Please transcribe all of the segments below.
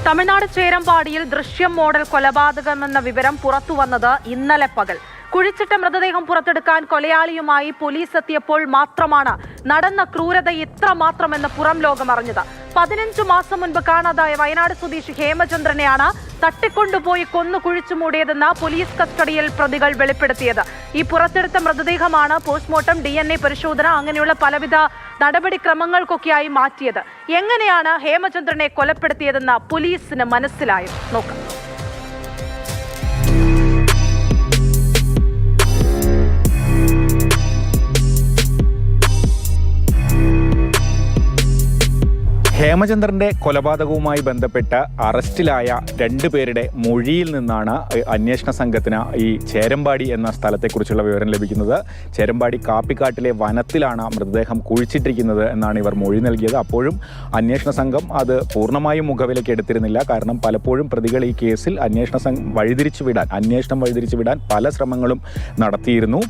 തമിഴ്നാട് ചേരമ്പാടിയിൽ ദൃശ്യം മോഡൽ കൊലപാതകമെന്ന വിവരം പുറത്തുവന്നത് ഇന്നലെ പകൽ. കുഴിച്ചിട്ട മൃതദേഹം പുറത്തെടുക്കാൻ കൊലയാളിയുമായി പോലീസ് എത്തിയപ്പോൾ മാത്രമാണ് നടന്ന ക്രൂരത ഇത്രമാത്രമെന്ന് പുറം ലോകം അറിഞ്ഞത്. 15 മാസം മുൻപ് കാണാതായ വയനാട് സ്വദേശി ഹേമചന്ദ്രനെയാണ് തട്ടിക്കൊണ്ടുപോയി കൊന്നു കുഴിച്ചു മൂടിയതെന്ന് പോലീസ് കസ്റ്റഡിയിൽ പ്രതികൾ വെളിപ്പെടുത്തിയത്. ഈ പുറത്തെടുത്ത മൃതദേഹമാണ് പോസ്റ്റ്മോർട്ടം, DNA പരിശോധന അങ്ങനെയുള്ള പലവിധ നടപടിക്രമങ്ങൾക്കൊക്കെയായി മാറ്റിയത്. എങ്ങനെയാണ് ഹേമചന്ദ്രനെ കൊലപ്പെടുത്തിയതെന്ന് പോലീസിന് മനസ്സിലായത്? നോക്കാം. ഹേമചന്ദ്രന്റെ കൊലപാതകവുമായി ബന്ധപ്പെട്ട് അറസ്റ്റിലായ 2 പേരുടെ മൊഴിയിൽ നിന്നാണ് അന്വേഷണ സംഘത്തിന് ഈ ചേരമ്പാടി എന്ന സ്ഥലത്തെക്കുറിച്ചുള്ള വിവരം ലഭിക്കുന്നത്. ചേരമ്പാടി കാപ്പിക്കാട്ടിലെ വനത്തിലാണ് മൃതദേഹം കുഴിച്ചിട്ടിരിക്കുന്നത് എന്നാണ് ഇവർ മൊഴി നൽകിയത്. അപ്പോഴും അന്വേഷണ സംഘം അത് പൂർണ്ണമായും മുഖവിലേക്ക് എടുത്തിരുന്നില്ല. കാരണം പലപ്പോഴും പ്രതികൾ ഈ കേസിൽ അന്വേഷണം വഴിതിരിച്ചു വിടാൻ പല ശ്രമങ്ങളും നടത്തിയിരുന്നു.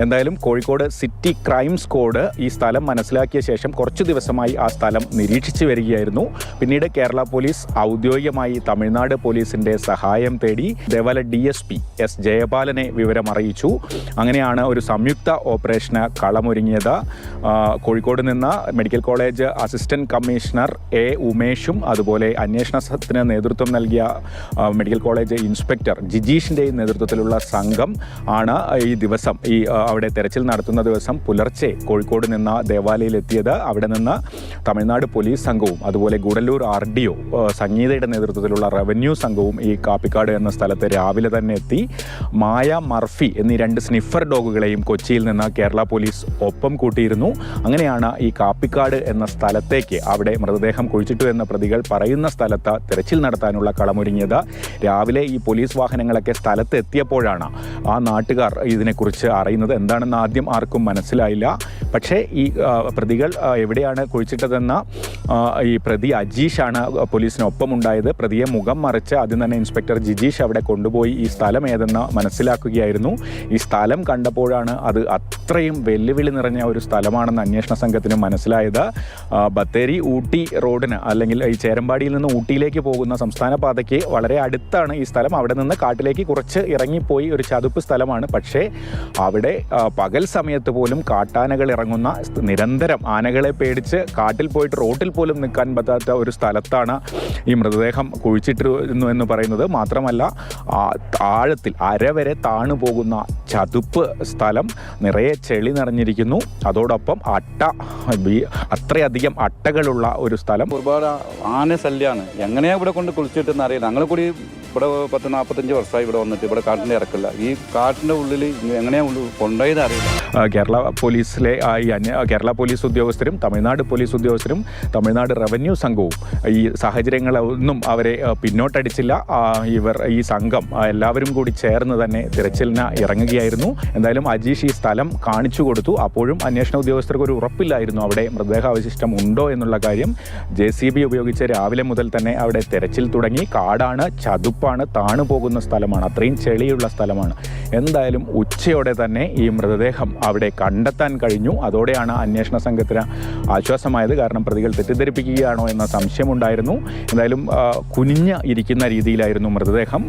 എന്തായാലും കോഴിക്കോട് സിറ്റി ക്രൈം സ്ക്വാഡ് ഈ സ്ഥലം മനസ്സിലാക്കിയ ശേഷം കുറച്ചു ദിവസമായി ആ സ്ഥലം നിരീക്ഷിച്ചു വരികയായിരുന്നു. പിന്നീട് പോലീസ് ഔദ്യോഗികമായി തമിഴ്നാട് പോലീസിന്റെ സഹായം തേടി ദേവാല DSP S ജയപാലനെ വിവരം അറിയിച്ചു. അങ്ങനെയാണ് ഒരു സംയുക്ത ഓപ്പറേഷന് കളമൊരുങ്ങിയത്. കോഴിക്കോട് നിന്ന് medical college assistant commissioner A ഉമേഷും അതുപോലെ അന്വേഷണത്തിന് നേതൃത്വം നൽകിയ മെഡിക്കൽ കോളേജ് ഇൻസ്പെക്ടർ ജിജീഷിൻ്റെയും നേതൃത്വത്തിലുള്ള സംഘം ആണ് ഈ ദിവസം അവിടെ തെരച്ചിൽ നടത്തുന്ന ദിവസം പുലർച്ചെ കോഴിക്കോട് നിന്ന് ദേവാലയിലെത്തിയത്. അവിടെ നിന്ന് തമിഴ്നാട് പോലീസ് സംഘവും അതുപോലെ ഗൂഡല്ലൂർ RDO സംഗീതയുടെ നേതൃത്വത്തിലുള്ള റവന്യൂ സംഘവും ഈ കാപ്പിക്കാട് എന്ന സ്ഥലത്ത് രാവിലെ തന്നെ എത്തി. മായ, മർഫി എന്നീ 2 സ്നിഫർ ഡോഗുകളെയും കൊച്ചിയിൽ നിന്ന് കേരള പോലീസ് ഒപ്പം കൂട്ടിയിരുന്നു. അങ്ങനെയാണ് ഈ കാപ്പിക്കാട് എന്ന സ്ഥലത്തേക്ക്, അവിടെ മൃതദേഹം കുഴിച്ചിട്ടു എന്ന പ്രതികൾ പറയുന്ന സ്ഥലത്ത് തെരച്ചിൽ നടത്താനുള്ള കളമൊരുങ്ങിയത്. രാവിലെ ഈ പോലീസ് വാഹനങ്ങളൊക്കെ സ്ഥലത്ത് എത്തിയപ്പോഴാണ് ആ നാട്ടുകാർ ഇതിനെക്കുറിച്ച് അറിയുന്നത്. എന്താണെന്ന് ആദ്യം ആർക്കും മനസ്സിലായില്ല. പക്ഷേ ഈ പ്രതികൾ എവിടെയാണ് കുഴിച്ചിട്ടതെന്ന ഈ പ്രതി അജീഷാണ് പോലീസിനൊപ്പം ഉണ്ടായത്. പ്രതിയെ മുഖം മറിച്ച് ആദ്യം തന്നെ ഇൻസ്പെക്ടർ ജിജീഷ് അവിടെ കൊണ്ടുപോയി ഈ സ്ഥലം ഏതെന്ന് മനസ്സിലാക്കുകയായിരുന്നു. ഈ സ്ഥലം കണ്ടപ്പോഴാണ് അത് അത്രയും വെല്ലുവിളി നിറഞ്ഞ ഒരു സ്ഥലമാണെന്ന് അന്വേഷണ സംഘത്തിന് മനസ്സിലായത്. ബത്തേരി ഊട്ടി റോഡിന്, അല്ലെങ്കിൽ ഈ ചേരമ്പാടിയിൽ നിന്ന് ഊട്ടിയിലേക്ക് പോകുന്ന സംസ്ഥാന പാതയ്ക്ക് വളരെ അടുത്താണ് ഈ സ്ഥലം. അവിടെ നിന്ന് കാട്ടിലേക്ക് കുറച്ച് ഇറങ്ങിപ്പോയി ഒരു ചതുപ്പ് സ്ഥലമാണ്. പക്ഷേ അവിടെ പകൽ സമയത്ത് പോലും കാട്ടാനകൾ ഇറങ്ങുന്ന, നിരന്തരം ആനകളെ പേടിച്ച് കാട്ടിൽ പോയിട്ട് റോട്ടിൽ പോലും നിൽക്കാൻ പറ്റാത്ത ഒരു സ്ഥലത്താണ് ഈ മൃതദേഹം കുഴിച്ചിട്ടിരുന്നു എന്ന് പറയുന്നത്. മാത്രമല്ല ആഴത്തിൽ അരവരെ താണു പോകുന്ന ചതുപ്പ് സ്ഥലം, നിറയെ ചെളി നിറഞ്ഞിരിക്കുന്നു. അതോടൊപ്പം അത്രയധികം അട്ടകളുള്ള ഒരു സ്ഥലം. ഒരുപാട് ആന ശല്യമാണ്. എങ്ങനെയാണ് ഇവിടെ കൊണ്ട് കുളിച്ചിട്ടെന്ന് അറിയില്ല. ഞങ്ങൾ കൂടി ഇവിടെ 40-45 വർഷമായി ഇവിടെ വന്നിട്ട് ഇവിടെ കാട്ടിൻ്റെ ഇറക്കില്ല. ഈ കാട്ടിൻ്റെ ഉള്ളിൽ എങ്ങനെയാണ് കൊണ്ടുപോയത് അറിയില്ല. കേരള പോലീസ് ഉദ്യോഗസ്ഥരും തമിഴ്നാട് പോലീസ് ഉദ്യോഗസ്ഥരും തമിഴ്നാട് റവന്യൂ സംഘവും ഈ സാഹചര്യങ്ങളൊന്നും അവരെ പിന്നോട്ടടിച്ചില്ല. ഈ സംഘം എല്ലാവരും കൂടി ചേർന്ന് തന്നെ തിരച്ചിലിന് ഇറങ്ങുകയായിരുന്നു. എന്തായാലും അജീഷ് ഈ സ്ഥലം കാണിച്ചു കൊടുത്തു. അപ്പോഴും അന്വേഷണ ഉദ്യോഗസ്ഥർക്ക് ഒരു ഉറപ്പില്ലായിരുന്നു അവിടെ മൃതദേഹാവശിഷ്ടം ഉണ്ടോ എന്നുള്ള കാര്യം. JCB ഉപയോഗിച്ച് രാവിലെ മുതൽ തന്നെ അവിടെ തെരച്ചിൽ തുടങ്ങി. കാടാണ്, ചതുപ്പാണ്, താണു പോകുന്ന സ്ഥലമാണ്, അത്രയും ചെളിയുള്ള സ്ഥലമാണ്. എന്തായാലും ഉച്ചയോടെ തന്നെ ഈ മൃതദേഹം അവിടെ കണ്ടെത്താൻ കഴിഞ്ഞു. അതോടെയാണ് അന്വേഷണ സംഘത്തിന് ആശ്വാസമായത്. കാരണം പ്രതികൾ തെറ്റിദ്ധരിപ്പിക്കുകയാണോ എന്ന സംശയമുണ്ടായിരുന്നു. എന്തായാലും കുനിഞ്ഞ് ഇരിക്കുന്ന രീതിയിലായിരുന്നു മൃതദേഹം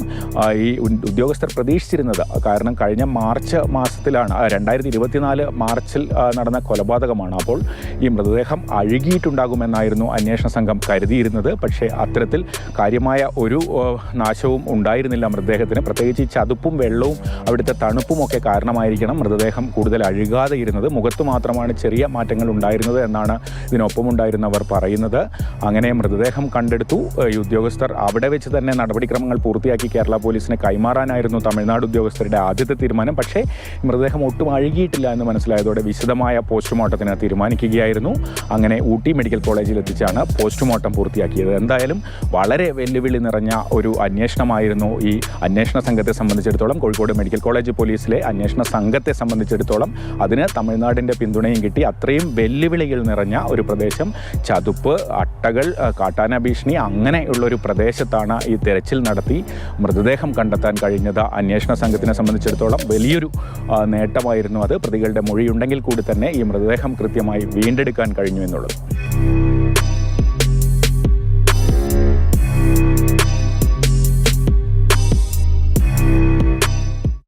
ഈ ഉദ്യോഗസ്ഥർ പ്രതീക്ഷിച്ചിരുന്നത്. കാരണം കഴിഞ്ഞ മാർച്ച് മാസത്തിലാണ്, 2024 മാർച്ചിൽ നടന്ന കൊലപാതകമാണ്. അപ്പോൾ ഈ മൃതദേഹം അഴുകിയിട്ടുണ്ടാകുമെന്നായിരുന്നു അന്വേഷണ സംഘം കരുതിയിരുന്നത്. പക്ഷേ അത്തരത്തിൽ കാര്യമായ ഒരു നാശവും ഉണ്ടായിരുന്നില്ല മൃതദേഹത്തിന്. പ്രത്യേകിച്ച് ഈ ചതുപ്പും വെള്ളവും അവിടുത്തെ തണുപ്പും ഒക്കെ കാരണമായിരിക്കണം മൃതദേഹം കൂടുതൽ അഴുകാതെ ഇരുന്നത്. മുഖത്ത് മാത്രമാണ് ചെറിയ മാറ്റങ്ങൾ ഉണ്ടായിരുന്നത് എന്നാണ് ഇതിനൊപ്പം ഉണ്ടായിരുന്നവർ പറയുന്നത്. അങ്ങനെ മൃതദേഹം കണ്ടെടുത്തു. ഈ ഉദ്യോഗസ്ഥർ അവിടെ വെച്ച് തന്നെ നടപടിക്രമങ്ങൾ പൂർത്തിയാക്കി കേരള പോലീസിനെ കൈമാറാനായിരുന്നു തമിഴ്നാട് ഉദ്യോഗസ്ഥരുടെ ആദ്യത്തെ തീരുമാനം. പക്ഷേ മൃതദേഹം ഒട്ടും അഴുകിയിട്ടില്ല എന്ന് മനസ്സിലായതോടെ വിശദമായ പോസ്റ്റ്മോർട്ടത്തിന് തീരുമാനിക്കുകയായിരുന്നു. അങ്ങനെ ഊട്ടി മെഡിക്കൽ കോളേജിൽ എത്തിച്ചാണ് പോസ്റ്റ്മോർട്ടം പൂർത്തിയാക്കിയത്. എന്തായാലും വളരെ വെല്ലുവിളി നിറഞ്ഞ ഒരു അന്വേഷണമായിരുന്നു ഈ അന്വേഷണ സംഘത്തെ സംബന്ധിച്ചിടത്തോളം. കോഴിക്കോട് മെഡിക്കൽ കോളേജ് പോലീസിലെ അന്വേഷണ സംഘത്തെ സംബന്ധിച്ചിടത്തോളം അതിന് തമിഴ്നാടിൻ്റെ പിന്തുണയും കിട്ടി. അത്രയും വെല്ലുവിളികൾ നിറഞ്ഞ ഒരു പ്രദേശം, ചതുപ്പ്, അട്ടകൾ, കാട്ടാന ഭീഷണി, അങ്ങനെയുള്ളൊരു പ്രദേശത്താണ് ഈ തെരച്ചിൽ നടത്തി മൃതദേഹം കണ്ടെത്താൻ കഴിഞ്ഞത്. അന്വേഷണ സംഘത്തിനെ സംബന്ധിച്ചിടത്തോളം വലിയൊരു നേട്ടമായിരുന്നു അത്. പ്രതികളുടെ മൊഴിയുണ്ടെങ്കിൽ കൂടി തന്നെ ഈ മൃതദേഹം കൃത്യമായി വീണ്ടെടുക്കാൻ കഴിഞ്ഞു എന്നുള്ളത്.